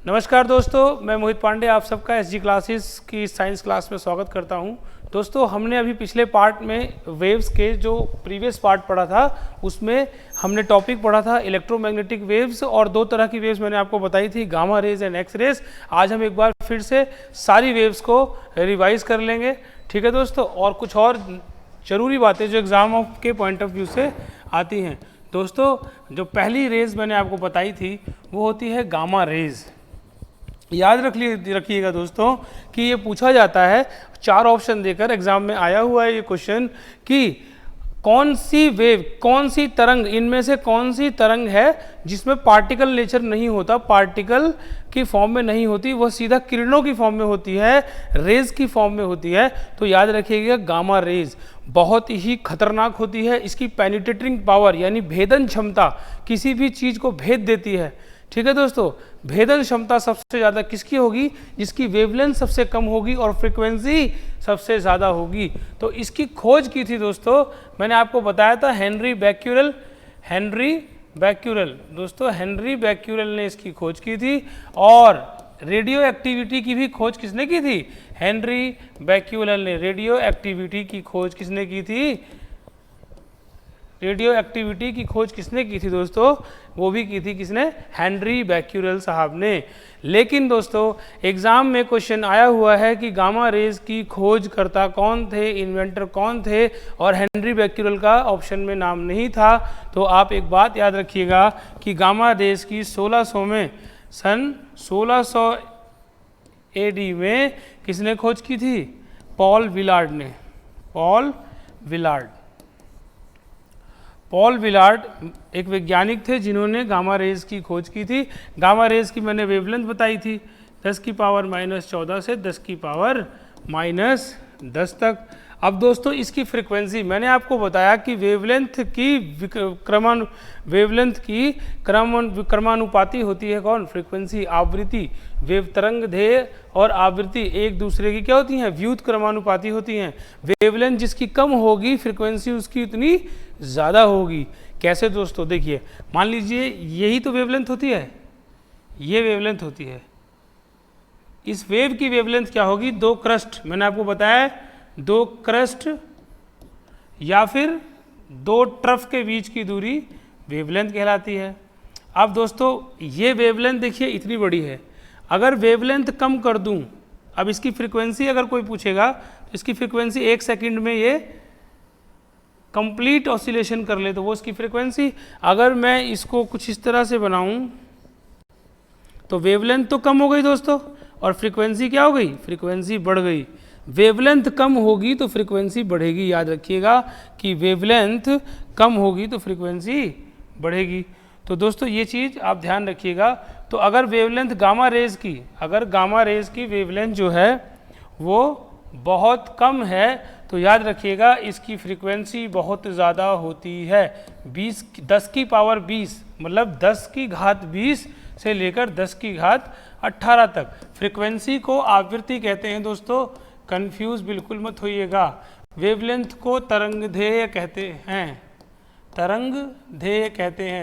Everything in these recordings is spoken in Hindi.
नमस्कार दोस्तों, मैं मोहित पांडे आप सबका एसजी क्लासेस की साइंस क्लास में स्वागत करता हूं। दोस्तों, हमने अभी पिछले पार्ट में वेव्स के जो प्रीवियस पार्ट पढ़ा था उसमें हमने टॉपिक पढ़ा था इलेक्ट्रोमैग्नेटिक वेव्स, और दो तरह की वेव्स मैंने आपको बताई थी, gamma rays and X rays. आज हम एक बार फिर से सारी वेव्स को रिवाइज कर लेंगे, ठीक है दोस्तों। और कुछ और ज़रूरी बातें जो एग्ज़ाम के पॉइंट ऑफ व्यू से आती हैं। दोस्तों, जो पहली रेज मैंने आपको बताई थी वो होती है गामा रेज। याद रखिएगा दोस्तों कि ये पूछा जाता है, 4 ऑप्शन देकर एग्जाम में आया हुआ है ये क्वेश्चन कि कौन सी वेव, कौन सी तरंग, इनमें से कौन सी तरंग है जिसमें पार्टिकल नेचर नहीं होता, पार्टिकल की फॉर्म में नहीं होती, वह सीधा किरणों की फॉर्म में होती है, रेज की फॉर्म में होती है। तो याद रखिएगा गामा रेज बहुत ही खतरनाक होती है। इसकी पेनिट्रेटिंग पावर यानी भेदन क्षमता किसी भी चीज़ को भेद देती है, ठीक है दोस्तों। भेदन क्षमता सबसे ज़्यादा किसकी होगी? जिसकी वेवलेंथ सबसे कम होगी और फ्रीक्वेंसी सबसे ज़्यादा होगी। तो इसकी खोज की थी दोस्तों, मैंने आपको बताया था हेनरी बैक्यूरेल। दोस्तों, हेनरी बैक्यूरेल ने इसकी खोज की थी। और रेडियो एक्टिविटी की भी खोज किसने की थी? हेनरी बैक्यूरेल ने। रेडियो एक्टिविटी की खोज किसने की थी? रेडियो एक्टिविटी की खोज किसने की थी दोस्तों? वो भी की थी किसने? हेनरी बैक्यूरेल साहब ने। लेकिन दोस्तों, एग्जाम में क्वेश्चन आया हुआ है कि गामा रेज की खोजकर्ता कौन थे, इन्वेंटर कौन थे, और हेनरी बैक्यूरेल का ऑप्शन में नाम नहीं था। तो आप एक बात याद रखिएगा कि गामा रेज की 1600 में, सन 1600 एडी में किसने खोज की थी? पॉल विलार्ड ने। पॉल विलार्ड एक वैज्ञानिक थे जिन्होंने गामा रेज की खोज की थी। गामा रेज की मैंने वेवलेंथ बताई थी 10 की पावर -14 से 10 की पावर -10 तक। अब दोस्तों, इसकी फ्रीक्वेंसी मैंने आपको बताया कि वेवलेंथ की क्रमानुपाती होती है कौन? फ्रीक्वेंसी, आवृत्ति। वेव तरंग ध्येय और आवृत्ति एक दूसरे की क्या होती हैं? व्युत क्रमानुपाती होती हैं। वेवलेंथ जिसकी कम होगी फ्रीक्वेंसी उसकी उतनी ज़्यादा होगी। कैसे दोस्तों? देखिए, मान लीजिए यही तो वेवलेंथ होती है, ये वेवलेंथ होती है। इस वेव की वेवलेंथ क्या होगी? 2 क्रस्ट, मैंने आपको बताया 2 क्रस्ट या फिर 2 ट्रफ के बीच की दूरी वेवलेंथ कहलाती है। अब दोस्तों, ये वेवलेंथ देखिए इतनी बड़ी है। अगर वेवलेंथ कम कर दूं, अब इसकी फ्रीक्वेंसी अगर कोई पूछेगा तो इसकी फ्रीक्वेंसी 1 सेकंड में ये कंप्लीट ऑसिलेशन कर ले तो वो इसकी फ्रीक्वेंसी। अगर मैं इसको कुछ इस तरह से बनाऊं तो वेवलेंथ तो कम हो गई दोस्तों, और फ्रीक्वेंसी क्या हो गई? फ्रीक्वेंसी बढ़ गई। वेवलेंथ कम होगी तो फ्रीक्वेंसी बढ़ेगी। याद रखिएगा कि वेवलेंथ कम होगी तो फ्रीक्वेंसी बढ़ेगी। तो दोस्तों, ये चीज़ आप ध्यान रखिएगा। तो अगर वेवलेंथ गामा रेज की वेवलेंथ जो है वो बहुत कम है तो याद रखिएगा इसकी फ्रीक्वेंसी बहुत ज़्यादा होती है। 10 की पावर 20 मतलब 10 की घात 20 से लेकर 10 की घात 18 तक। फ्रीक्वेंसी को आवृत्ति कहते हैं दोस्तों, कंफ्यूज बिल्कुल मत होइएगा। वेवलेंथ को तरंगदैर्घ्य कहते हैं,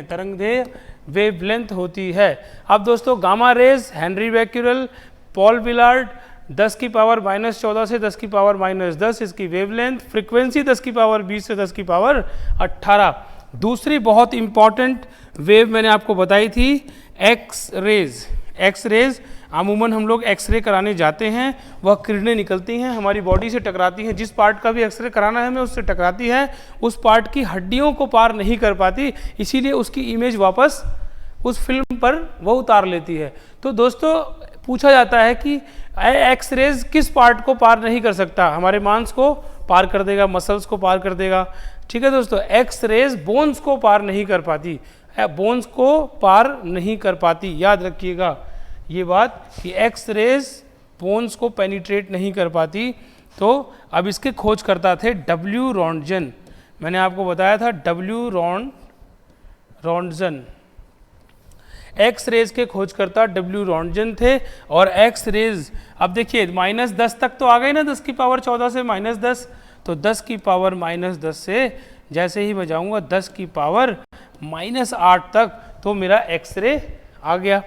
तरंगदैर्घ्य वेवलेंथ होती है। अब दोस्तों, gamma rays, Henri Becquerel, Paul Willard, 10 की पावर -14 से 10 की पावर -10 इसकी वेवलेंथ, फ्रीक्वेंसी 10 की पावर 20 से 10 की पावर 18। दूसरी बहुत इंपॉर्टेंट वेव मैंने आपको बताई थी एक्स रेज। अमूमन हम लोग एक्सरे कराने जाते हैं, वह किरणें निकलती हैं, हमारी बॉडी से टकराती हैं। जिस पार्ट का भी एक्सरे कराना है हमें उससे टकराती है, उस पार्ट की हड्डियों को पार नहीं कर पाती, इसीलिए उसकी इमेज वापस उस फिल्म पर वो उतार लेती है। तो दोस्तों, पूछा जाता है कि एक्स रेज किस पार्ट को पार नहीं कर सकता? हमारे मांस को पार कर देगा, मसल्स को पार कर देगा, ठीक है दोस्तों। एक्स रेज बोन्स को पार नहीं कर पाती, याद रखिएगा ये बात कि एक्स रेज बोन्स को पेनिट्रेट नहीं कर पाती। तो अब इसके खोज करता थे डब्ल्यू रॉन्टजन। मैंने आपको बताया था डब्ल्यू रॉन्टजन एक्स रेज के खोजकर्ता डब्ल्यू रॉन्टजन थे। और एक्स रेज, अब देखिए -10 तक तो आ गए ना, 10 की पावर 14 से -10, तो 10 की पावर -10 से जैसे ही मैं जाऊँगा 10 की पावर -8 तक, तो मेरा एक्सरे आ गया।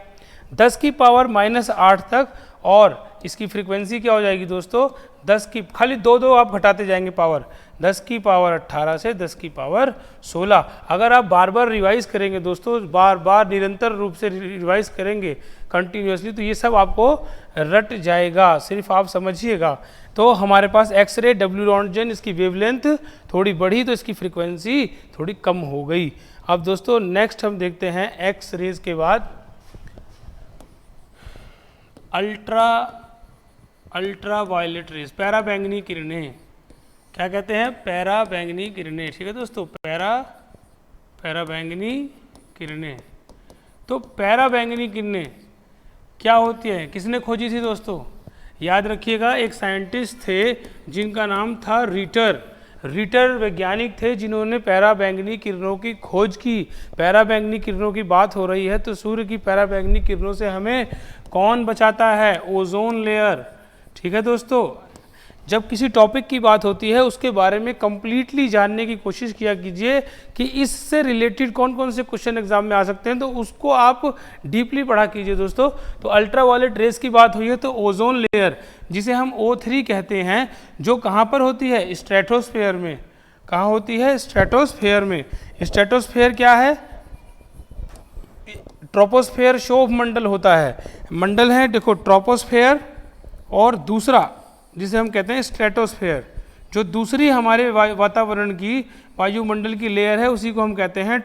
10 की पावर -8 तक, और इसकी फ्रीक्वेंसी क्या हो जाएगी दोस्तों, 10 की खाली दो आप घटाते जाएंगे पावर, 10 की पावर 18 से 10 की पावर 16। अगर आप बार बार रिवाइज करेंगे दोस्तों, बार बार निरंतर रूप से रिवाइज करेंगे कंटिन्यूसली, तो ये सब आपको रट जाएगा, सिर्फ आप समझिएगा। तो हमारे पास एक्स रे डब्ल्यू रॉन्टजन, इसकी वेवलेंथ थोड़ी बढ़ी तो इसकी फ्रीक्वेंसी थोड़ी कम हो गई। अब दोस्तों नेक्स्ट हम देखते हैं एक्स रेज के बाद अल्ट्रा वायलेट रेज, पैरा बैंगनी किरणें। क्या कहते हैं, पैरा बैंगनी किरणें। ठीक है दोस्तों, पैरा बैंगनी किरणें। तो पैरा बैंगनी किरणें क्या होती है, किसने खोजी थी दोस्तों, याद रखिएगा, एक साइंटिस्ट थे जिनका नाम था रिटर वैज्ञानिक थे जिन्होंने पैरा बैंगनी किरणों की खोज की। पैरा बैंगनी किरणों की बात हो रही है तो सूर्य की पैरा बैंगनी किरणों से हमें कौन बचाता है, ओजोन लेयर। ठीक है दोस्तों, जब किसी टॉपिक की बात होती है उसके बारे में कंप्लीटली जानने की कोशिश किया कीजिए कि इससे रिलेटेड कौन कौन से क्वेश्चन एग्जाम में आ सकते हैं, तो उसको आप डीपली पढ़ा कीजिए दोस्तों। तो अल्ट्रा वायलेट रेस की बात हुई है तो ओजोन लेयर, जिसे हम O3 कहते हैं, जो कहाँ पर होती है, स्ट्रेटोस्फेयर में। कहाँ होती है, स्ट्रेटोस्फेयर में। स्ट्रेटोस्फेयर क्या है, ट्रोपोस्फेयर शोभ मंडल होता है, मंडल है देखो ट्रोपोस्फेयर, और दूसरा जिसे हम कहते हैं स्ट्रेटोस्फेयर, जो दूसरी हमारे वातावरण की वायुमंडल की लेयर है उसी को हम कहते हैं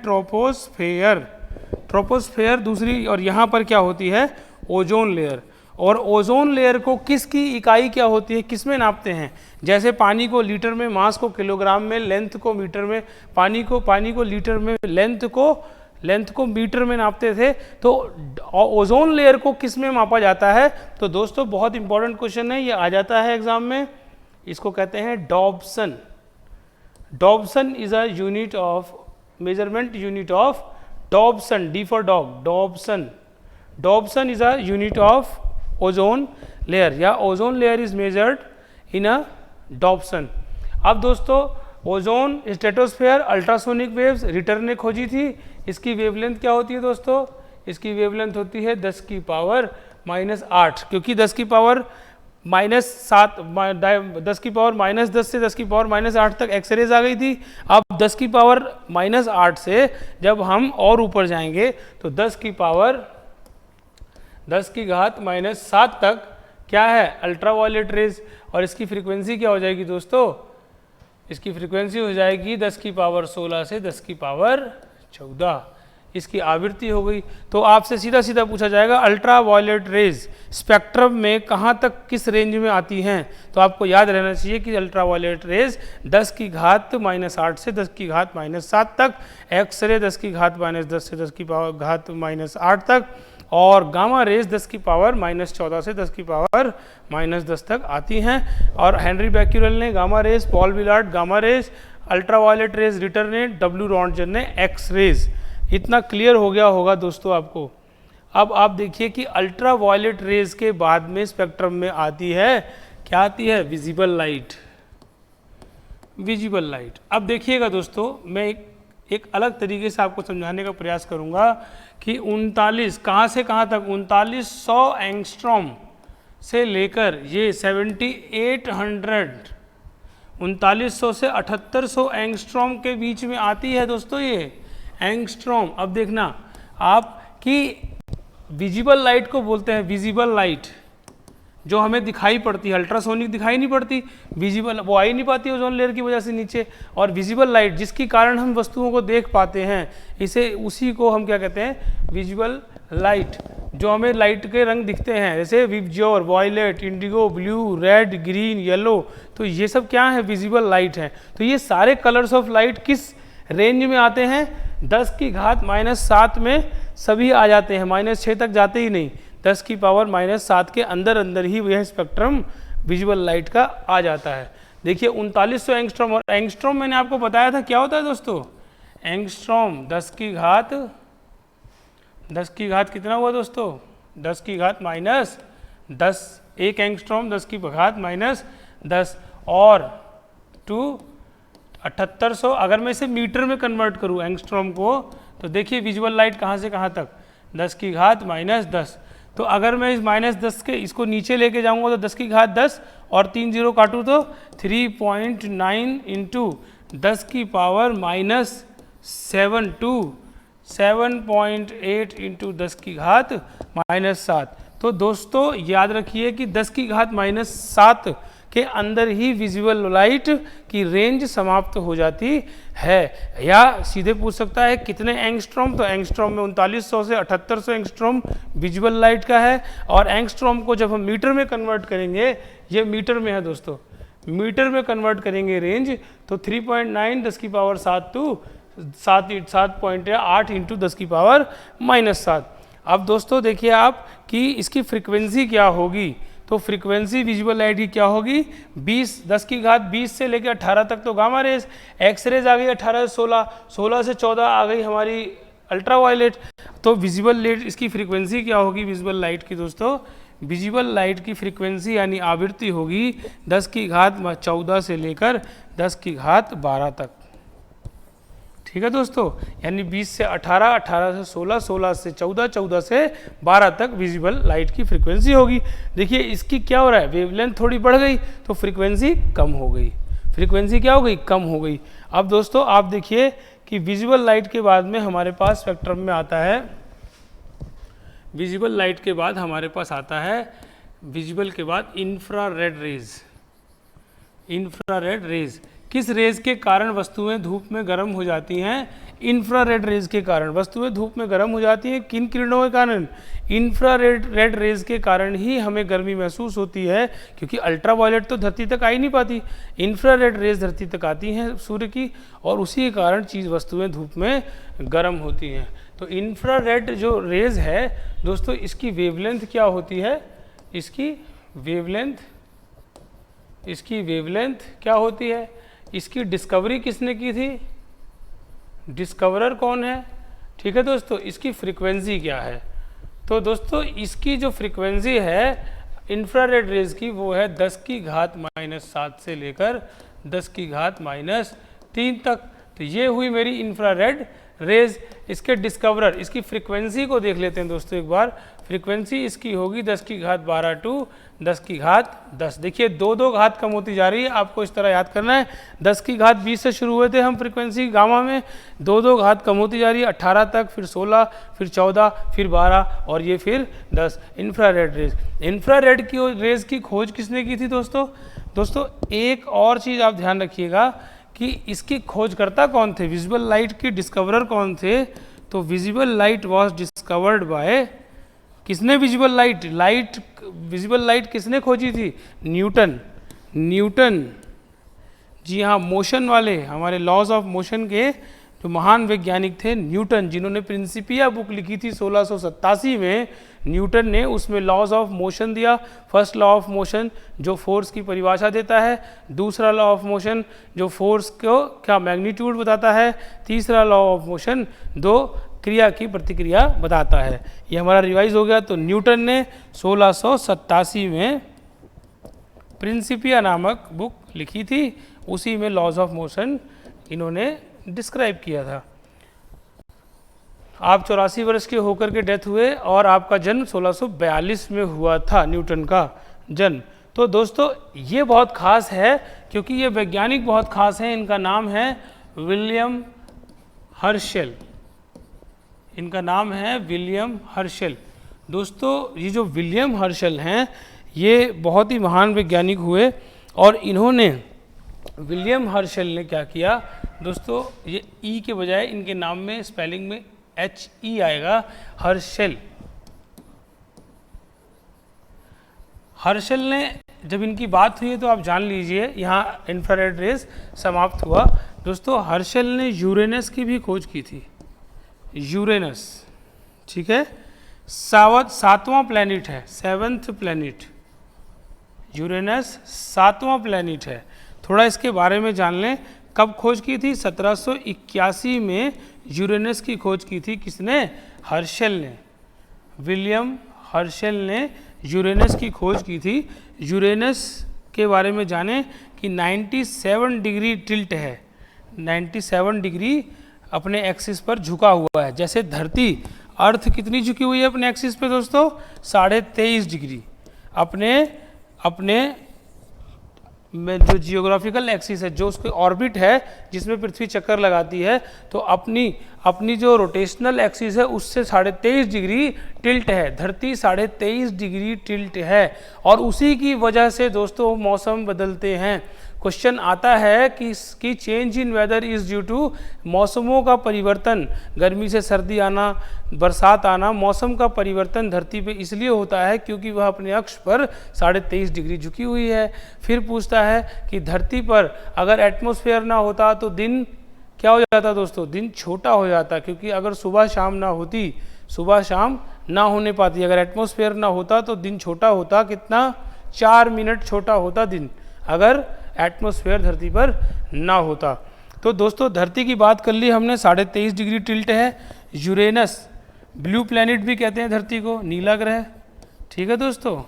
ट्रोपोस्फेयर दूसरी। और यहाँ पर क्या होती है, ओजोन लेयर। और ओजोन लेयर को किसकी इकाई क्या होती है, किस में नापते हैं, जैसे पानी को लीटर में, मास को किलोग्राम में, लेंथ को मीटर में, पानी को लीटर में, लेंथ को मीटर में नापते थे, तो ओजोन लेयर को किस में मापा जाता है। तो दोस्तों बहुत इंपॉर्टेंट क्वेश्चन है, ये आ जाता है एग्जाम में, इसको कहते हैं Dobson. Dobson is a unit of measurement, unit of Dobson, D for dog, Dobson is a unit of ozone layer, या ozone layer is measured in a Dobson. अब दोस्तों ozone stratosphere ultrasonic waves Ritter ने खोजी थी। इसकी वेवलेंथ क्या होती है दोस्तों, इसकी वेवलेंथ होती है 10 की पावर -8, क्योंकि 10 की पावर -7, 10 की पावर -10 से 10 की पावर -8 तक एक्सरेज आ गई थी। अब 10 की पावर -8 से जब हम और ऊपर जाएंगे तो 10 की घात -7 तक क्या है, अल्ट्रावायलेट रेज। और इसकी फ्रीक्वेंसी क्या हो जाएगी दोस्तों, इसकी फ्रीक्वेंसी हो जाएगी 10 की पावर 16 से 10 की पावर 14, इसकी आवृत्ति हो गई। तो आपसे सीधा सीधा पूछा जाएगा अल्ट्रा वायलेट रेज स्पेक्ट्रम में कहाँ तक किस रेंज में आती हैं, तो आपको याद रहना चाहिए कि अल्ट्रा वायलेट रेज 10 की घात -8 से 10 की घात -7 तक, एक्सरे 10 की घात -10 से 10 की घात -8 तक, और गामा रेज 10 की पावर -14 से 10 की पावर -10 तक आती हैं। और हेनरी बैक्यूरेल ने gamma rays, Paul Willard gamma rays, ultraviolet rays Ritter ने, डब्ल्यू रॉन्टजन ने एक्स रेज। इतना क्लियर हो गया होगा दोस्तों आपको। अब आप देखिए कि अल्ट्रावायलेट रेज के बाद में स्पेक्ट्रम में आती है, क्या आती है, विजिबल लाइट। अब देखिएगा दोस्तों, मैं एक अलग तरीके से आपको समझाने का प्रयास करूंगा कि 39 कहाँ से कहाँ तक, 3900 एंगस्ट्रॉम से लेकर ये 3900 से 7800 एंगस्ट्रॉम के बीच में आती है दोस्तों ये एंगस्ट्रॉम। अब देखना आप कि विजिबल लाइट को बोलते हैं, विजिबल लाइट जो हमें दिखाई पड़ती है, अल्ट्रासोनिक दिखाई नहीं पड़ती, विजिबल वो आ ही नहीं पाती ओजोन लेयर की वजह से नीचे, और विजिबल लाइट जिसके कारण हम वस्तुओं को देख पाते हैं, उसी को हम क्या कहते हैं, विजिबल लाइट। जो हमें लाइट के रंग दिखते हैं जैसे VIBGYOR, violet, indigo, blue, red, green, yellow, तो ये सब क्या है, विजिबल लाइट है। तो ये सारे कलर्स ऑफ लाइट किस रेंज में आते हैं, 10 की घात -7 में सभी आ जाते हैं, -6 तक जाते ही नहीं, 10 की पावर -7 के अंदर ही यह स्पेक्ट्रम विजुअल लाइट का आ जाता है। देखिए 3900 एंगस्ट्रॉम, और एंगस्ट्रॉम मैंने आपको बताया था क्या होता है दोस्तों, एंगस्ट्रॉम 10 की घात कितना हुआ दोस्तों, 10 की घात -10, एक एंगस्ट्रॉम 10 की घात -10, और 7800, अगर मैं इसे मीटर में कन्वर्ट करूँ एंगस्ट्रॉम को, तो देखिए विजुअल लाइट कहाँ से कहाँ तक, 10 की घात -10, तो अगर मैं इस -10 के इसको नीचे लेके जाऊंगा तो 10 की घात 10 और 3 जीरो काटूँ तो 3.9 इंटू 10 की पावर -7 टू 7.8 इंटू 10 की घात -7। तो दोस्तों याद रखिए कि 10 की घात -7 के अंदर ही विजुअल लाइट की रेंज समाप्त हो जाती है। या सीधे पूछ सकता है कितने एंगस्ट्रॉम, तो एंगस्ट्रॉम में 3900 से 7800 एंगस्ट्रॉम विजुअल लाइट का है। और एंगस्ट्रॉम को जब हम मीटर में कन्वर्ट करेंगे, ये मीटर में है दोस्तों, मीटर में कन्वर्ट करेंगे रेंज, तो 3.9 10 की पावर 7 टू 7.8 इंटू 10 की पावर -7। अब दोस्तों देखिए आप कि इसकी फ्रीक्वेंसी क्या होगी। तो फ्रीक्वेंसी विजुअल लाइट की क्या होगी, 10 की घात 20 से लेकर 18 तक तो गामा रेज, एक्स रेज आ गई 18 से 16, 16 से 14 आ गई हमारी अल्ट्रा वायलेट। तो विजुअल लाइट इसकी फ्रीक्वेंसी क्या होगी विजुअल लाइट की दोस्तों, विजुअल लाइट की फ्रीक्वेंसी यानी आवृत्ति होगी 10 की घात 14 से लेकर 10 की घात 12 तक। ठीक है दोस्तों, यानी 20 से 18, 18 से 16, 16 से 14, 14 से 12 तक विजिबल लाइट की फ्रीक्वेंसी होगी। देखिए इसकी क्या हो रहा है, वेवलेंथ थोड़ी बढ़ गई तो फ्रीक्वेंसी कम हो गई, फ्रीक्वेंसी क्या हो गई, कम हो गई। अब दोस्तों आप देखिए कि विजिबल लाइट के बाद में हमारे पास स्पेक्ट्रम में आता है, विजिबल लाइट के बाद हमारे पास आता है, विजिबल के बाद इंफ्रारेड रेज। इंफ्रारेड रेज किस रेज के कारण वस्तुएं धूप में गर्म हो जाती हैं, इंफ्रारेड रेज के कारण वस्तुएं धूप में गर्म हो जाती हैं। किन किरणों के कारण, इंफ्रारेड रेज के कारण ही हमें गर्मी महसूस होती है, क्योंकि अल्ट्रा वायलेट तो धरती तक आ ही नहीं पाती, इंफ्रारेड रेज धरती तक आती हैं सूर्य की, और उसी के कारण चीज़ वस्तुएं धूप में गर्म होती हैं। तो इंफ्रारेड जो रेज है दोस्तों, इसकी वेवलेंथ क्या होती है, इसकी वेवलेंथ क्या होती है, इसकी डिस्कवरी किसने की थी, डिस्कवरर कौन है। ठीक है दोस्तों, इसकी फ्रीक्वेंसी क्या है, तो दोस्तों इसकी जो फ्रीक्वेंसी है इंफ्रारेड रेज की वो है 10 की घात -7 से लेकर 10 की घात -3 तक। तो ये हुई मेरी इंफ्रारेड रेज। इसके डिस्कवरर, इसकी फ्रीक्वेंसी को देख लेते हैं दोस्तों एक बार। फ्रीक्वेंसी इसकी होगी 10 की घात 12 टू 10 की घात 10। देखिए दो घात कम होती जा रही है, आपको इस तरह याद करना है। 10 की घात 20 से शुरू हुए थे हम फ्रीक्वेंसी गामा में, दो घात कम होती जा रही है, 18 तक, फिर 16, फिर 14, फिर 12 और ये फिर 10। इंफ्रारेड रेज, इंफ्रारेड की रेज की खोज किसने की थी दोस्तों। दोस्तों एक और चीज़ आप ध्यान रखिएगा कि इसकी खोजकर्ता कौन थे, विजिबल लाइट की डिस्कवरर कौन थे। तो visible light was discovered by, किसने विजिबल लाइट किसने खोजी थी, न्यूटन। जी हाँ, मोशन वाले, हमारे लॉज ऑफ मोशन के जो महान वैज्ञानिक थे न्यूटन, जिन्होंने प्रिंसिपिया बुक लिखी थी 1687 में, न्यूटन ने उसमें लॉज ऑफ मोशन दिया। फर्स्ट लॉ ऑफ मोशन जो फोर्स की परिभाषा देता है, दूसरा लॉ ऑफ मोशन जो फोर्स को क्या मैग्नीट्यूड बताता है, तीसरा लॉ ऑफ मोशन दो क्रिया की प्रतिक्रिया बताता है। ये हमारा रिवाइज हो गया। तो न्यूटन ने 1687 में प्रिंसिपिया नामक बुक लिखी थी, उसी में लॉज ऑफ मोशन इन्होंने डिस्क्राइब किया था। आप 84 वर्ष के होकर के डेथ हुए और आपका जन्म 1642 में हुआ था, न्यूटन का जन्म। तो दोस्तों ये बहुत खास है क्योंकि ये वैज्ञानिक बहुत खास हैं। इनका नाम है विलियम हर्शेल, इनका नाम है विलियम हर्शेल। दोस्तों ये जो विलियम हर्शेल हैं ये बहुत ही महान वैज्ञानिक हुए, और इन्होंने, विलियम हर्शेल ने क्या किया दोस्तों, ये ई के बजाय इनके नाम में स्पेलिंग में HE आएगा, हर्शेल। हर्शेल ने जब इनकी बात हुई है तो आप जान लीजिए यहाँ इंफ्रारेड रेज समाप्त हुआ। दोस्तों हर्शेल ने यूरेनस की भी खोज की थी, यूरेनस, ठीक है, सातवां प्लैनेट है, 7th प्लैनेट, यूरेनस 7वां प्लैनेट है। थोड़ा इसके बारे में जान लें। कब खोज की थी, 1781 में यूरेनस की खोज की थी। किसने, हर्शेल ने, विलियम हर्शेल ने यूरेनस की खोज की थी। यूरेनस के बारे में जाने कि 97 डिग्री टिल्ट है, 97 डिग्री अपने एक्सिस पर झुका हुआ है। जैसे धरती अर्थ कितनी झुकी हुई है अपने एक्सिस पे दोस्तों? 23.5 डिग्री अपने में जो जियोग्राफिकल एक्सिस है, जो उसके ऑर्बिट है जिसमें पृथ्वी चक्कर लगाती है, तो अपनी जो रोटेशनल एक्सिस है उससे 23.5 डिग्री टिल्ट है। धरती 23.5 डिग्री टिल्ट है और उसी की वजह से दोस्तों मौसम बदलते हैं। क्वेश्चन आता है कि change in weather is due to, मौसमों का परिवर्तन, गर्मी से सर्दी आना, बरसात आना, मौसम का परिवर्तन धरती पे इसलिए होता है क्योंकि वह अपने अक्ष पर 23.5 डिग्री झुकी हुई है। फिर पूछता है कि धरती पर अगर एटमॉस्फेयर ना होता तो दिन क्या हो जाता दोस्तों? दिन छोटा हो जाता, क्योंकि अगर सुबह शाम ना होती, सुबह शाम ना होने पाती, अगर एटमॉस्फेयर ना होता तो दिन छोटा होता। कितना? 4 मिनट छोटा होता दिन, अगर एटमॉस्फेयर धरती पर ना होता। तो दोस्तों धरती की बात कर ली हमने, 23.5 डिग्री टिल्ट है। यूरेनस, ब्लू प्लैनेट भी कहते हैं धरती को, नीला ग्रह, ठीक है दोस्तों,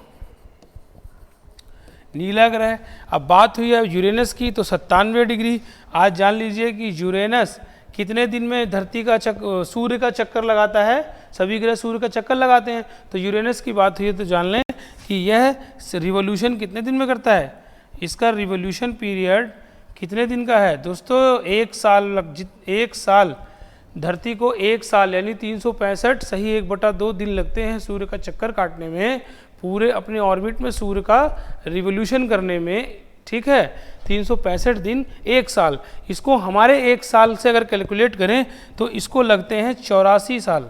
नीला ग्रह। अब बात हुई है यूरेनस की, तो 97 डिग्री। आज जान लीजिए कि यूरेनस कितने दिन में धरती का सूर्य का चक्कर लगाता है? सभी ग्रह सूर्य का चक्कर लगाते हैं, तो यूरेनस की बात हुई है तो जान लें कि यह रिवॉल्यूशन कितने दिन में करता है। इसका रिवॉल्यूशन पीरियड कितने दिन का है दोस्तों? 1 साल, धरती को 1 साल यानी 365 सही 1/2 दिन लगते हैं सूर्य का चक्कर काटने में, पूरे अपने ऑर्बिट में सूर्य का रिवॉल्यूशन करने में, ठीक है। 365 दिन 1 साल। इसको हमारे 1 साल से अगर कैलकुलेट करें तो इसको लगते हैं 84 साल।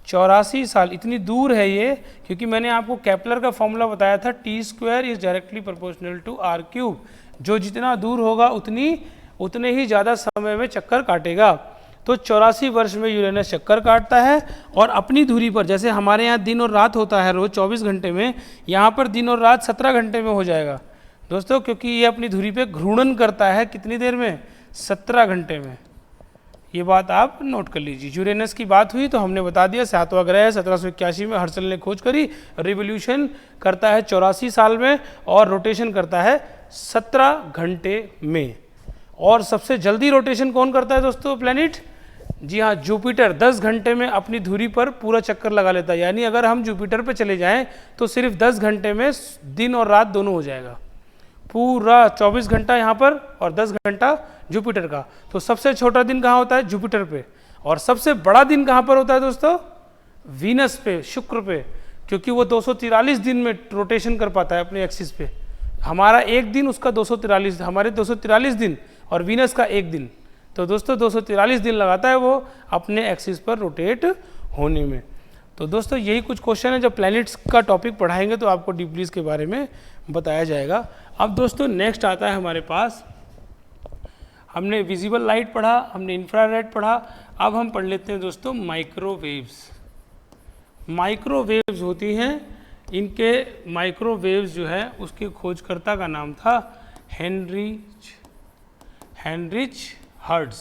84 साल, इतनी दूर है ये, क्योंकि मैंने आपको केपलर का फॉर्मूला बताया था, T² is directly proportional to R³। जो जितना दूर होगा उतने ही ज़्यादा समय में चक्कर काटेगा। तो 84 वर्ष में यूरेनस चक्कर काटता है और अपनी धुरी पर, जैसे हमारे यहाँ दिन और रात होता है रोज़ 24 घंटे में, यहाँ पर दिन और रात 17 घंटे में हो जाएगा दोस्तों, क्योंकि ये अपनी धुरी पे घूर्णन करता है कितनी देर में? 17 घंटे में। ये बात आप नोट कर लीजिए। यूरेनस की बात हुई तो हमने बता दिया 7वां ग्रह है, 1781 में हर्शल ने खोज करी। रिवोल्यूशन करता है 84 साल में और रोटेशन करता है 17 घंटे में। और सबसे जल्दी रोटेशन कौन करता है दोस्तों प्लैनेट? जी हाँ, जुपिटर 10 घंटे में अपनी धुरी पर पूरा चक्कर लगा लेता है। यानी अगर हम जुपिटर पे चले जाएं तो सिर्फ 10 घंटे में दिन और रात दोनों हो जाएगा। पूरा 24 घंटा यहाँ पर और 10 घंटा जुपिटर का। तो सबसे छोटा दिन कहाँ होता है? जुपिटर पे। और सबसे बड़ा दिन कहाँ पर होता है दोस्तों? वीनस पे, शुक्र पे, क्योंकि वो 243 दिन में रोटेशन कर पाता है अपने एक्सिस पे। हमारा एक दिन, उसका 243, हमारे 243 दिन और वीनस का एक दिन। तो दोस्तों 243 दिन लगाता है वो अपने एक्सिस पर रोटेट होने में। तो दोस्तों यही कुछ क्वेश्चन है, जब प्लैनेट्स का टॉपिक पढ़ाएंगे तो आपको डीपली इसके बारे में बताया जाएगा। अब दोस्तों नेक्स्ट आता है हमारे पास, हमने विजिबल लाइट पढ़ा, हमने इंफ्रारेड पढ़ा, अब हम पढ़ लेते हैं दोस्तों माइक्रोवेव्स। माइक्रोवेव्स होती हैं, इनके माइक्रोवेव्स जो है उसके खोजकर्ता का नाम था हेनरिच हर्ट्ज।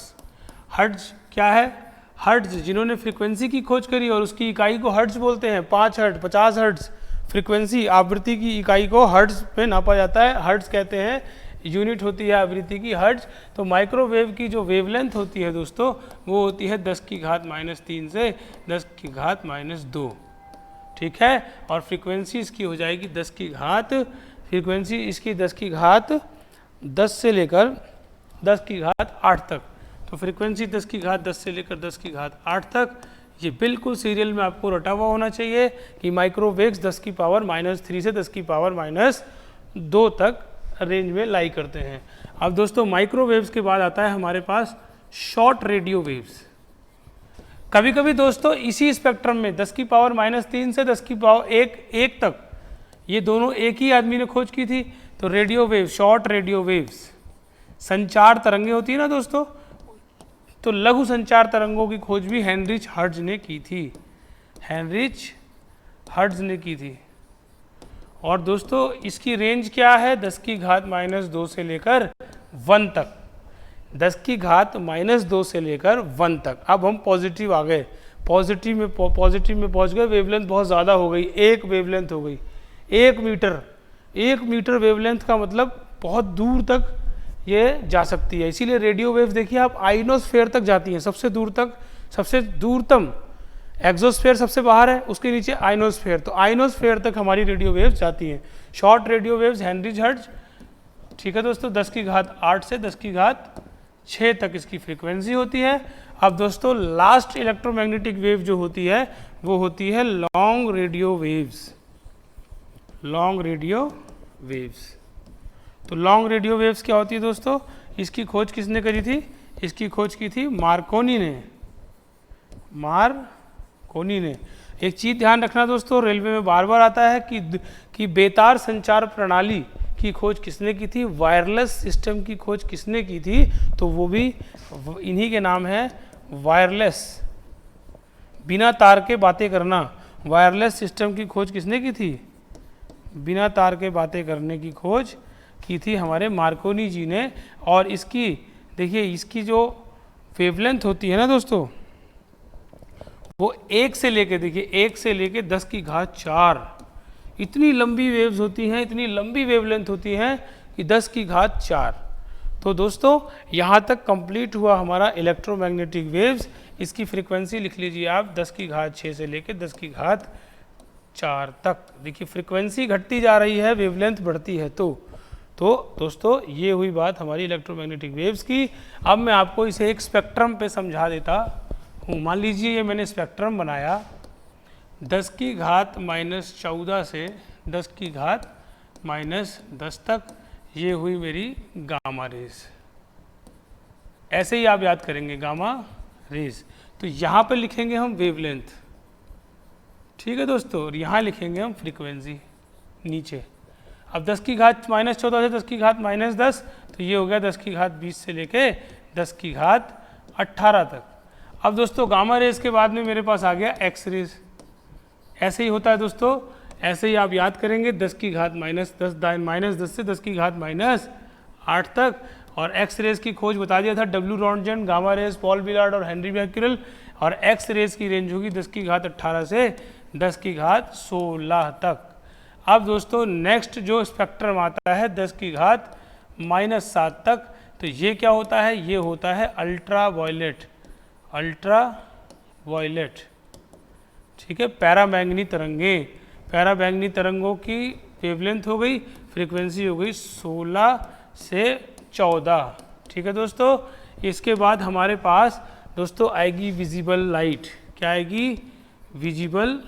हर्ट्ज क्या है? हर्ट्ज जिन्होंने फ्रीक्वेंसी की खोज करी और उसकी इकाई को हर्ट्ज बोलते हैं। 5 हर्ट्ज, 50 हर्ट्ज फ्रीक्वेंसी, आवृत्ति की इकाई को हर्ट्ज पे नापा जाता है। हर्ट्ज कहते हैं, यूनिट होती है आवृत्ति की हर्ट्ज। तो माइक्रोवेव की जो वेवलेंथ होती है दोस्तों वो होती है 10⁻³ से 10⁻², ठीक है। और फ्रीक्वेंसी इसकी हो जाएगी 10⁻, इसकी 10⁻10 से लेकर 10⁸ तक। तो फ्रीक्वेंसी 10⁻10 से लेकर 10⁸ तक, ये बिल्कुल सीरियल में आपको रटा हुआ होना चाहिए कि माइक्रोवेव्स 10⁻³ से 10⁻² तक रेंज में लाई करते हैं। अब दोस्तों माइक्रोवेव्स के बाद आता है हमारे पास शॉर्ट रेडियो वेव्स। कभी कभी दोस्तों इसी स्पेक्ट्रम में 10⁻³ से 10⁻1 तक, ये दोनों एक ही आदमी ने खोज की थी। तो radio wave, short radio waves, संचार तरंगे होती है ना दोस्तों, तो लघु संचार तरंगों की खोज भी हेनरिच हर्ट्ज ने की थी। और दोस्तों इसकी रेंज क्या है? 10⁻² से लेकर 1 तक, 10⁻² से लेकर 1 तक। अब हम पॉजिटिव आ गए, पॉजिटिव में पहुंच गए, वेवलेंथ बहुत ज़्यादा हो गई, 1 वेवलेंथ हो गई, 1 मीटर। 1 मीटर वेवलेंथ का मतलब बहुत दूर तक ये जा सकती है। इसीलिए रेडियो वेव देखिए आप आइनोस्फेयर तक जाती हैं, सबसे दूर तक, सबसे दूरतम एक्सोस्फेयर सबसे बाहर है, उसके नीचे आइनोस्फेयर, तो आइनोस्फेयर तक हमारी रेडियो वेव्स जाती हैं। Short radio waves Henry hertz, ठीक है दोस्तों, 10 की घात 8 से 10 की घात 6 तक इसकी फ्रीक्वेंसी होती है। अब दोस्तों लास्ट इलेक्ट्रोमैग्नेटिक वेव जो होती है वो होती है long radio waves. Long radio waves, तो लॉन्ग रेडियो वेव्स क्या होती है दोस्तों, इसकी खोज किसने करी थी, इसकी खोज की थी मार्कोनी ने। मार्कोनी ने। एक चीज़ ध्यान रखना दोस्तों, रेलवे में बार बार आता है कि बेतार संचार प्रणाली की खोज किसने की थी, वायरलेस सिस्टम की खोज किसने की थी, तो वो भी इन्हीं के नाम है, वायरलेस, बिना तार के बातें करना। वायरलेस सिस्टम की खोज किसने की थी, बिना तार के बातें करने की खोज की थी हमारे मार्कोनी जी ने। और इसकी देखिए, इसकी जो वेवलेंथ होती है ना दोस्तों, वो 1 से लेके, देखिए 1 से लेके 10 की घात 4, इतनी लंबी वेव्स होती हैं, इतनी लंबी वेवलेंथ होती हैं कि 10 की घात 4। तो दोस्तों यहाँ तक कंप्लीट हुआ हमारा इलेक्ट्रोमैग्नेटिक वेव्स। इसकी फ्रीक्वेंसी लिख लीजिए आप, 10 की घात 6 से लेके 10 की घात 4 तक। देखिए फ्रीक्वेंसी घटती जा रही है, वेवलेंथ बढ़ती है। तो दोस्तों ये हुई बात हमारी इलेक्ट्रोमैग्नेटिक वेव्स की। अब मैं आपको इसे एक स्पेक्ट्रम पे समझा देता हूँ। मान लीजिए ये मैंने स्पेक्ट्रम बनाया 10 की घात -14 से 10 की घात -10 तक, ये हुई मेरी गामा रेज। ऐसे ही आप याद करेंगे गामा रेज। तो यहाँ पे लिखेंगे हम वेवलेंथ, ठीक है दोस्तों, और यहाँ लिखेंगे हम फ्रीक्वेंसी नीचे। अब 10 की घात -14 से 10 की घात -10, तो ये हो गया 10 की घात 20 से लेके 10 की घात 18 तक। अब दोस्तों गामा रेज के बाद में मेरे पास आ गया एक्स रेज। ऐसे ही होता है दोस्तों, ऐसे ही आप याद करेंगे 10 की घात -10 से 10 की घात -8 तक। और एक्स रेज की खोज बता दिया था W Röntgen, gamma rays Paul Willard और हेनरी बैक्यूरेल। और एक्स रेज की रेंज होगी 10 की घात 18 से 10 की घात 16 तक। अब दोस्तों नेक्स्ट जो स्पेक्ट्रम आता है 10 की घात -7 तक, तो ये क्या होता है, ये होता है अल्ट्रा वायलेट। अल्ट्रा वायलेट, ठीक है, पैरामैंगनी तरंगे। पैरामैंगनी तरंगों की वेवलेंथ हो गई, फ्रीक्वेंसी हो गई 16 से 14, ठीक है दोस्तों। इसके बाद हमारे पास दोस्तों आएगी विजिबल लाइट। क्या आएगी, विजिबल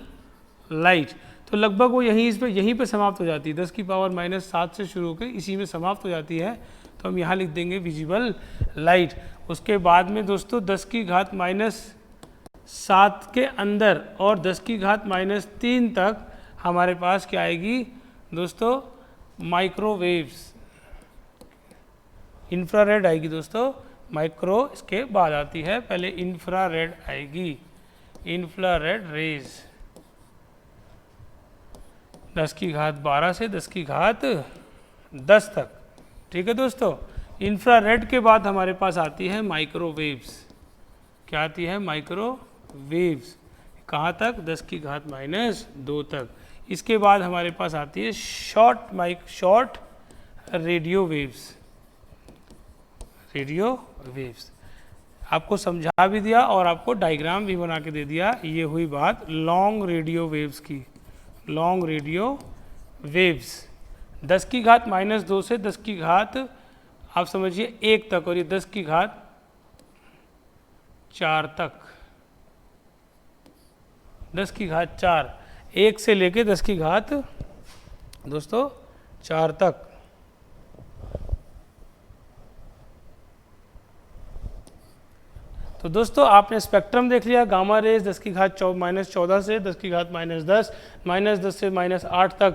लाइट। तो लगभग वो यहीं पे समाप्त हो जाती है, 10 की पावर -7 से शुरू होकर इसी में समाप्त हो जाती है। तो हम यहाँ लिख देंगे विजिबल लाइट। उसके बाद में दोस्तों 10 की घात -7 के अंदर और 10 की घात -3 तक हमारे पास क्या आएगी दोस्तों, माइक्रोवेव्स, इंफ्रारेड आएगी दोस्तों। माइक्रो इसके बाद आती है, पहले इंफ्रारेड आएगी, इंफ्रारेड रेज 10 की घात 12 से 10 की घात 10 तक, ठीक है दोस्तों। इंफ्रारेड के बाद हमारे पास आती है माइक्रोवेव्स। क्या आती है, माइक्रोवेव्स। कहाँ तक, 10 की घात -2 तक। इसके बाद हमारे पास आती है short radio waves. Radio waves आपको समझा भी दिया और आपको डायग्राम भी बना के दे दिया। ये हुई बात लॉन्ग रेडियो वेव्स की। लॉन्ग रेडियो वेव्स 10 की घात -2 से 10 की घात आप समझिए 1 तक, और ये 10 की घात 4 तक। 10 की घात 4, 1 से लेके 10 की घात दोस्तों 4 तक। तो दोस्तों आपने स्पेक्ट्रम देख लिया, गामा रेज 10 की घात -14 से 10 की घात -10, -10 से -8 तक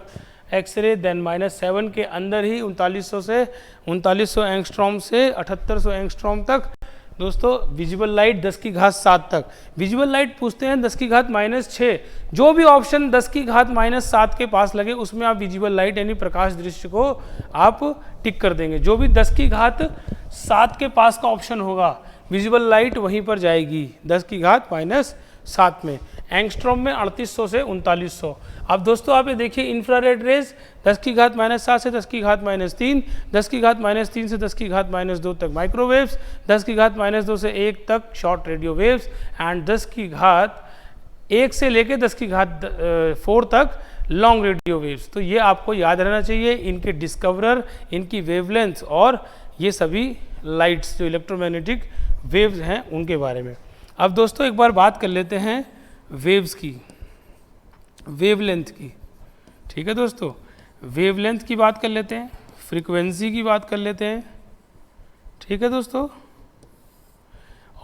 एक्सरे, देन -7 के अंदर ही 3900 एंगस्ट्रॉम से 7800 एंगस्ट्रॉम तक दोस्तों विजिबल लाइट 10 की घात 7 तक। विजिबल लाइट पूछते हैं 10 की घात -6, जो भी ऑप्शन 10 की घात -7 के पास लगे उसमें आप विजिबल लाइट यानी प्रकाश दृश्य को आप टिक कर देंगे। जो भी 10 की घात 7 के पास का ऑप्शन होगा विजिबल लाइट वहीं पर जाएगी 10 की घात -7 में। एंगस्ट्रॉम में 3800 से 3900। अब दोस्तों आप ये देखिए इंफ्रारेड रेज 10 की घात -7 से 10 की घात -3, 10 की घात -3 से 10 की घात -2 तक माइक्रोवेव्स, 10 की घात -2 से 1 तक शॉर्ट रेडियो वेव्स, एंड 10 की घात 1 से लेके 10 की घात 4 तक लॉन्ग रेडियो वेव्स। तो ये आपको याद रहना चाहिए, इनके डिस्कवरर, इनकी वेवलेंथ और ये सभी लाइट्स जो इलेक्ट्रोमैग्नेटिक वेव्स हैं उनके बारे में। अब दोस्तों एक बार बात कर लेते हैं वेव्स की, वेवलेंथ की। ठीक है दोस्तों, वेवलेंथ की बात कर लेते हैं, फ्रीक्वेंसी की बात कर लेते हैं। ठीक है दोस्तों,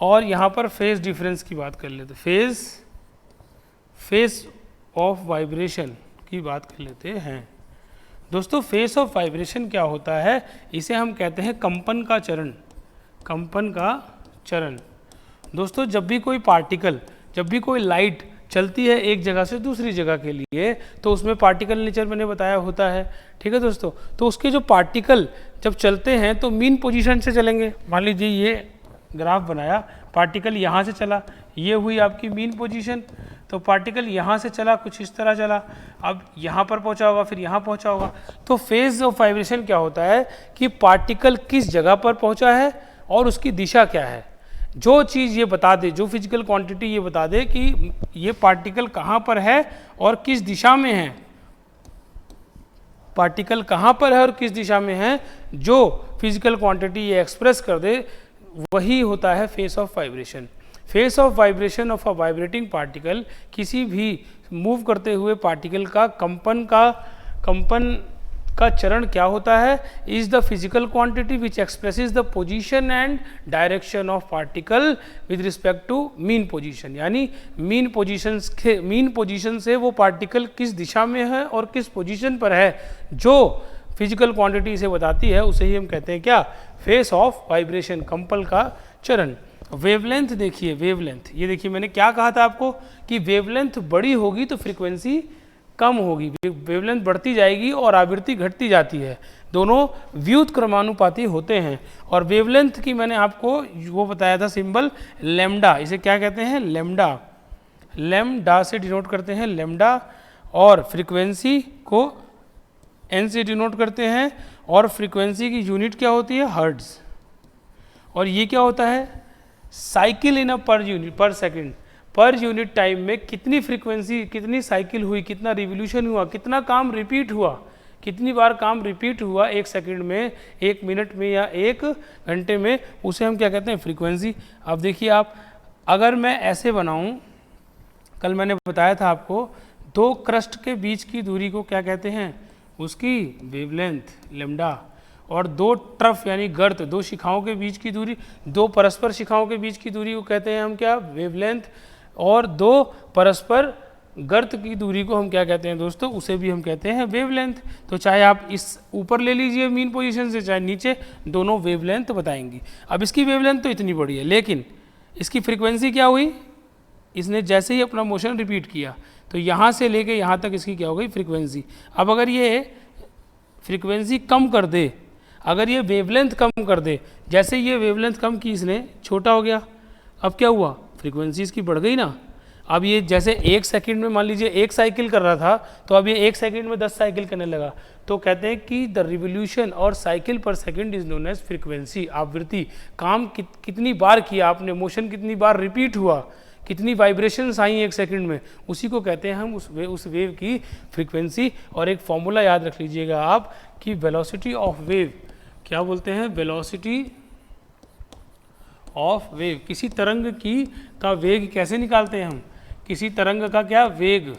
और यहाँ पर फेज डिफरेंस की बात कर लेते हैं, फेज ऑफ वाइब्रेशन की बात कर लेते हैं। दोस्तों फेस ऑफ वाइब्रेशन क्या होता है, इसे हम कहते हैं कंपन का चरण, कंपन का चरण। दोस्तों जब भी कोई पार्टिकल, जब भी कोई लाइट चलती है एक जगह से दूसरी जगह के लिए, तो उसमें पार्टिकल नेचर मैंने बताया होता है। ठीक है दोस्तों, तो उसके जो पार्टिकल जब चलते हैं तो मीन पोजीशन से चलेंगे। मान लीजिए ये ग्राफ बनाया, पार्टिकल यहाँ से चला, ये हुई आपकी मीन पोजीशन। तो पार्टिकल यहाँ से चला, कुछ इस तरह चला, अब यहाँ पर पहुँचा होगा, फिर यहाँ पहुँचा होगा। तो फेज ऑफ वाइब्रेशन क्या होता है कि पार्टिकल किस जगह पर पहुँचा है और उसकी दिशा क्या है। जो चीज़ ये बता दे, जो फिजिकल क्वांटिटी ये बता दे कि ये पार्टिकल कहाँ पर है और किस दिशा में है, पार्टिकल कहाँ पर है और किस दिशा में है, जो फिजिकल क्वांटिटी ये एक्सप्रेस कर दे, वही होता है face of vibration. Face of vibration of a vibrating particle, किसी भी मूव करते हुए पार्टिकल का कंपन का चरण क्या होता है, is the physical quantity which expresses the position and direction of particle with respect to mean position. यानी मीन पोजीशन से वो पार्टिकल किस दिशा में है और किस पोजीशन पर है, जो फिजिकल क्वांटिटी इसे बताती है, उसे ही हम कहते हैं क्या, फेस ऑफ वाइब्रेशन, कंपन का चरण। वेवलेंथ देखिए, वेवलेंथ, ये देखिए मैंने क्या कहा था आपको कि वेवलेंथ बड़ी होगी तो फ्रीक्वेंसी कम होगी, वेवलेंथ बढ़ती जाएगी और आवृत्ति घटती जाती है, दोनों व्युत क्रमानुपाती होते हैं। और वेवलेंथ की मैंने आपको वो बताया था सिंबल लैम्डा, इसे क्या कहते हैं, लैम्डा, लैम्डा से डिनोट करते हैं लैम्डा, और फ्रीक्वेंसी को एन से डिनोट करते हैं, और फ्रीक्वेंसी की यूनिट क्या होती है, हर्ट्ज। और ये क्या होता है, साइकिल इन अ पर सेकंड, पर यूनिट टाइम में कितनी फ्रीक्वेंसी, कितनी साइकिल हुई, कितना रिवोल्यूशन हुआ, कितना काम रिपीट हुआ, कितनी बार काम रिपीट हुआ एक सेकंड में, एक मिनट में या एक घंटे में, उसे हम क्या कहते हैं, फ्रीक्वेंसी। अब देखिए आप, अगर मैं ऐसे बनाऊं, कल मैंने बताया था आपको, दो क्रस्ट के बीच की दूरी को क्या कहते हैं, उसकी वेवलेंथ लैम्डा। और दो ट्रफ यानी गर्त, दो शिखाओं के बीच की दूरी, दो परस्पर शिखाओं के बीच की दूरी को कहते हैं हम क्या, वेवलेंथ। और दो परस्पर गर्त की दूरी को हम क्या कहते हैं दोस्तों, उसे भी हम कहते हैं वेवलेंथ। तो चाहे आप इस ऊपर ले लीजिए मीन पोजीशन से, चाहे नीचे, दोनों वेवलेंथ बताएंगी। अब इसकी वेवलेंथ तो इतनी बड़ी है, लेकिन इसकी फ्रीक्वेंसी क्या हुई, इसने जैसे ही अपना मोशन रिपीट किया तो यहाँ से लेके यहाँ तक इसकी क्या हो गई, फ्रीक्वेंसी। अब अगर ये फ्रीक्वेंसी कम कर दे, अगर ये वेवलेंथ कम कर दे, जैसे ये वेवलेंथ कम की इसने, छोटा हो गया, अब क्या हुआ, फ्रीक्वेंसी इसकी बढ़ गई ना। अब ये जैसे एक सेकंड में मान लीजिए एक साइकिल कर रहा था, तो अब ये एक सेकंड में 10 साइकिल करने लगा, तो कहते हैं कि द रिवोल्यूशन और cycle per second is known as frequency, आवृत्ति। काम कितनी बार किया आपने, मोशन कितनी बार रिपीट हुआ, कितनी वाइब्रेशंस आई एक सेकंड में, उसी को कहते हैं हम उस वेव की फ्रीक्वेंसी। और एक फॉर्मूला याद रख लीजिएगा आप कि वेलोसिटी ऑफ वेव, क्या बोलते हैं, वेलोसिटी ऑफ वेव, किसी तरंग का वेग कैसे निकालते हैं हम, किसी तरंग का क्या वेग,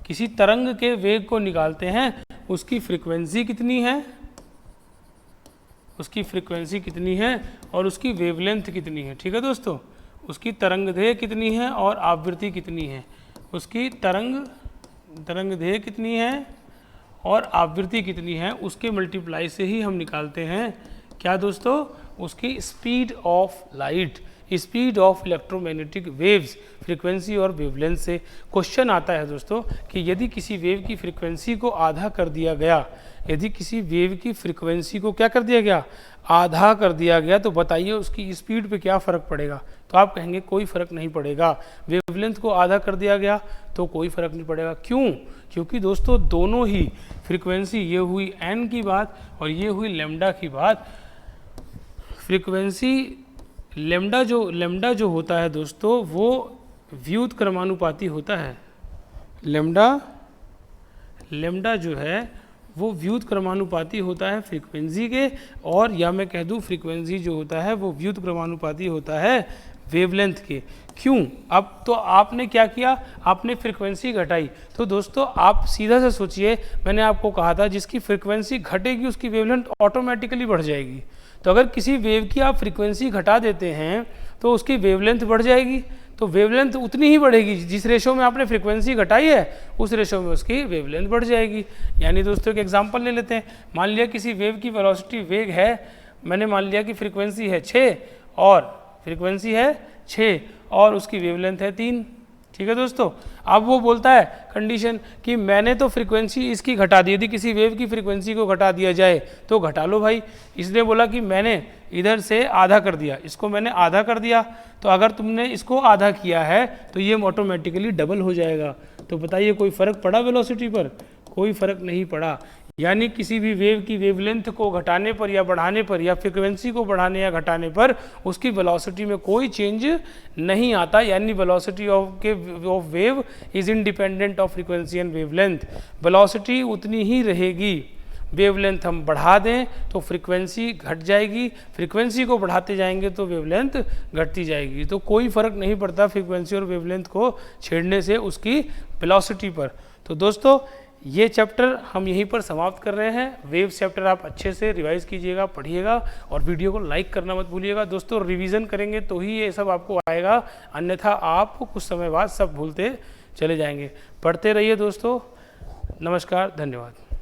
किसी तरंग के वेग को निकालते हैं, उसकी फ्रीक्वेंसी कितनी है, उसकी फ्रीक्वेंसी कितनी है और उसकी वेवलेंथ कितनी है। ठीक है दोस्तों, उसकी तरंगदैर्घ्य कितनी है और आवृत्ति कितनी है, उसकी तरंगदैर्घ्य कितनी है और आवृत्ति कितनी है, उसके मल्टीप्लाई से ही हम निकालते हैं क्या दोस्तों, उसकी speed of light, speed of electromagnetic waves, frequency और वेवलेंथ से। क्वेश्चन आता है दोस्तों कि यदि किसी वेव की फ्रीक्वेंसी को आधा कर दिया गया, यदि किसी वेव की फ्रीक्वेंसी को क्या कर दिया गया, आधा कर दिया गया, तो बताइए उसकी स्पीड पे क्या फ़र्क पड़ेगा। तो आप कहेंगे कोई फ़र्क नहीं पड़ेगा, वेवलेंथ को आधा कर दिया गया तो कोई फ़र्क नहीं पड़ेगा। क्यों, क्योंकि दोस्तों दोनों ही फ्रीक्वेंसी, ये हुई n की बात और ये हुई लैम्डा की बात, फ्रीक्वेंसी लैम्डा जो होता है दोस्तों, वो व्युत्क्रमानुपाती होता है। लेम्डा जो है वो व्युत्क्रमानुपाती होता है फ्रीक्वेंसी के, और या मैं कह दूं फ्रीक्वेंसी जो होता है वो व्युत्क्रमानुपाती होता है वेवलेंथ के। क्यों? अब तो आपने क्या किया, आपने फ्रीक्वेंसी घटाई। तो दोस्तों आप सीधा से सोचिए, मैंने आपको कहा था जिसकी फ्रीक्वेंसी घटेगी उसकी वेवलेंथ ऑटोमेटिकली बढ़ जाएगी। तो अगर किसी वेव की आप फ्रीक्वेंसी घटा देते हैं तो उसकी वेवलेंथ बढ़ जाएगी, तो वेवलेंथ उतनी ही बढ़ेगी जिस रेशो में आपने फ्रीक्वेंसी घटाई है उस रेशो में उसकी वेवलेंथ बढ़ जाएगी। यानी दोस्तों एक एग्जांपल ले लेते हैं। मान लिया किसी वेव की वेलोसिटी वेग है, मैंने मान लिया कि फ्रीक्वेंसी है 6 और उसकी वेवलेंथ है 3। ठीक है दोस्तों, अब वो बोलता है कंडीशन कि मैंने तो फ्रीक्वेंसी इसकी घटा दी, यदि किसी वेव की फ्रीक्वेंसी को घटा दिया जाए तो घटा लो भाई। इसने बोला कि मैंने इधर से आधा कर दिया, इसको मैंने आधा कर दिया, तो अगर तुमने इसको आधा किया है तो ये ऑटोमेटिकली डबल हो जाएगा। तो बताइए कोई फ़र्क पड़ा वेलोसिटी पर? कोई फ़र्क नहीं पड़ा। यानी किसी भी वेव की वेवलेंथ को घटाने पर या बढ़ाने पर या फ्रीक्वेंसी को बढ़ाने या घटाने पर उसकी वेलोसिटी में कोई चेंज नहीं आता। यानी velocity of wave is independent of frequency and wavelength. Velocity उतनी ही रहेगी, वेवलेंथ हम बढ़ा दें तो फ्रीक्वेंसी घट जाएगी, फ्रीक्वेंसी को बढ़ाते जाएंगे तो वेवलेंथ घटती जाएगी। तो कोई फ़र्क नहीं पड़ता फ्रीक्वेंसी और वेवलेंथ को छेड़ने से उसकी वेलोसिटी पर। तो दोस्तों ये चैप्टर हम यहीं पर समाप्त कर रहे हैं। वेव चैप्टर आप अच्छे से रिवाइज कीजिएगा, पढ़िएगा और वीडियो को लाइक करना मत भूलिएगा। दोस्तों रिवीजन करेंगे तो ही ये सब आपको आएगा, अन्यथा आप कुछ समय बाद सब भूलते चले जाएंगे। पढ़ते रहिए दोस्तों। नमस्कार, धन्यवाद।